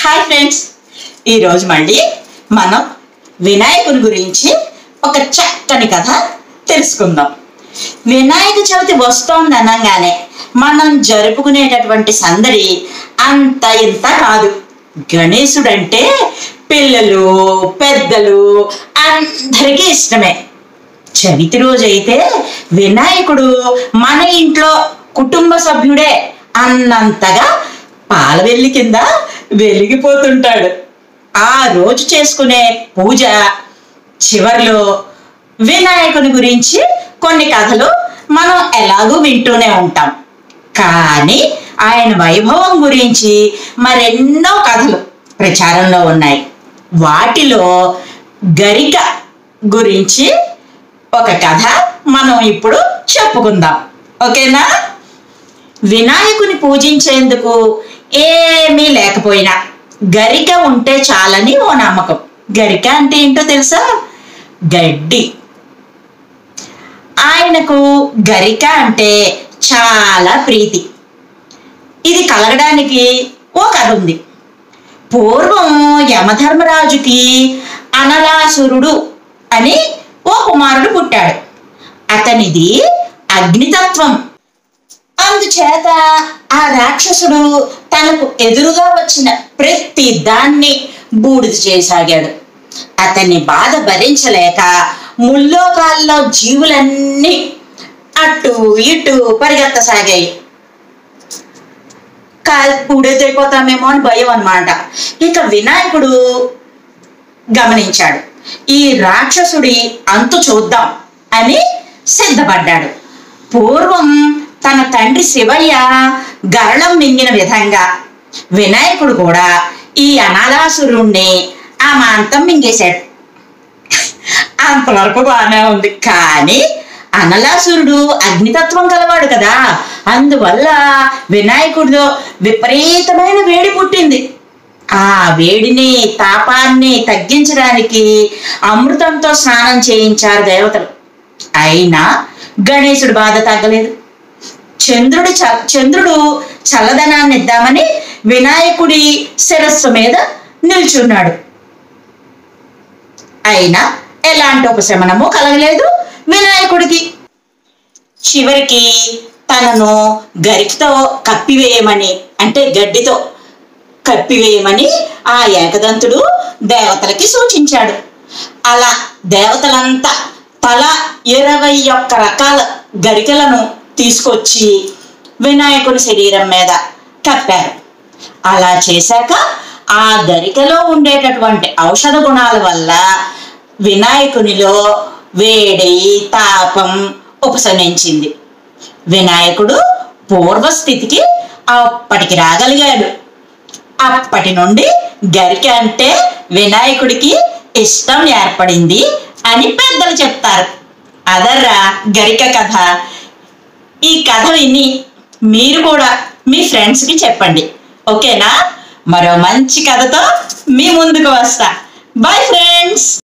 Hi friends, ఈరోజు మళ్ళీ మనం వినాయకుని గురించి ఒక చక్కని కథ తెలుసుకుందాం. వినాయక చవితి వస్తోంది అనగానే మనం జరుపుకునేటటువంటి సందడి అంత ఇంత కాదు. గణేశుడంటే పిల్లలు పెద్దలు అందరికీ ఇష్టమే. చవితి రోజు అయితే వినాయకుడు మన ఇంట్లో కుటుంబ సభ్యుడే అన్నంతగా పాలవెల్లి కింద వెలిగిపోతుంటాడు. ఆ రోజు చేసుకునే పూజ చివర్లో వినాయకుని గురించి కొన్ని కథలు మనం ఎలాగూ వింటూనే ఉంటాం. కానీ ఆయన వైభవం గురించి మరెన్నో కథలు ప్రచారంలో ఉన్నాయి. వాటిలో గరిక గురించి ఒక కథ మనం ఇప్పుడు చెప్పుకుందాం. ఓకేనా? వినాయకుని పూజించేందుకు ఏమీ లేకపోయినా గరిక ఉంటే చాలని ఓ నమ్మకం. గరిక అంటే ఏంటో తెలుసా? గడ్డి. ఆయనకు గరిక అంటే చాలా ప్రీతి. ఇది కలగడానికి ఓ కథ ఉంది. పూర్వం యమధర్మరాజుకి అనలాసురుడు అని ఓ కుమారుడు పుట్టాడు. అతనిది అగ్నితత్వం. అందుచేత ఆ రాక్షసుడు తనకు ఎదురుగా వచ్చిన ప్రతి దాన్ని బూడిద చేయసాగాడు. అతన్ని బాధ భరించలేక ముల్లోకాల్లో జీవులన్నీ అటు ఇటు పరిగెత్తసాగాయి. బూడిదైపోతామేమో అని భయం అన్నమాట. ఇక వినాయకుడు గమనించాడు. ఈ రాక్షసుడి అంతు చూద్దాం అని సిద్ధపడ్డాడు. పూర్వం తన తండ్రి శివయ్య గరళం మింగిన విధంగా వినాయకుడు కూడా ఈ అనాథాసురుణ్ణి ఆ మాంతం మింగేశాడు. అంతవరకు బాగానే ఉంది. కానీ అనలాసురుడు అగ్నితత్వం కలవాడు కదా, అందువల్ల వినాయకుడిలో విపరీతమైన వేడి పుట్టింది. ఆ వేడిని తాపాన్ని తగ్గించడానికి అమృతంతో స్నానం చేయించారు దేవతలు. అయినా గణేశుడి బాధ తగ్గలేదు. చంద్రుడు చల్లదనాన్ని ఇద్దామని వినాయకుడి శిరస్సు మీద నిల్చున్నాడు. అయినా ఎలాంటి ఉపశమనము కలగలేదు వినాయకుడికి. చివరికి తనను గరికతో కప్పివేయమని, అంటే గడ్డితో కప్పివేయమని ఆ ఏకదంతుడు దేవతలకి సూచించాడు. అలా దేవతలంతా తల 21 రకాల గరికలను తీసుకొచ్చి వినాయకుని శరీరం మీద కప్పారు. అలా చేశాక ఆ గరికలో ఉండేటటువంటి ఔషధ గుణాల వల్ల వినాయకునిలో వేడి తాపం ఉపశమించింది. వినాయకుడు పూర్వస్థితికి అప్పటికి రాగలిగాడు. అప్పటి నుండి గరిక అంటే వినాయకుడికి ఇష్టం ఏర్పడింది అని పెద్దలు చెప్తారు. అదర్రా గరిక కథ. ఈ కథ విని మీరు కూడా మీ ఫ్రెండ్స్కి చెప్పండి. ఓకేనా? మరో మంచి కథతో మీ ముందుకు వస్తా. Bye friends.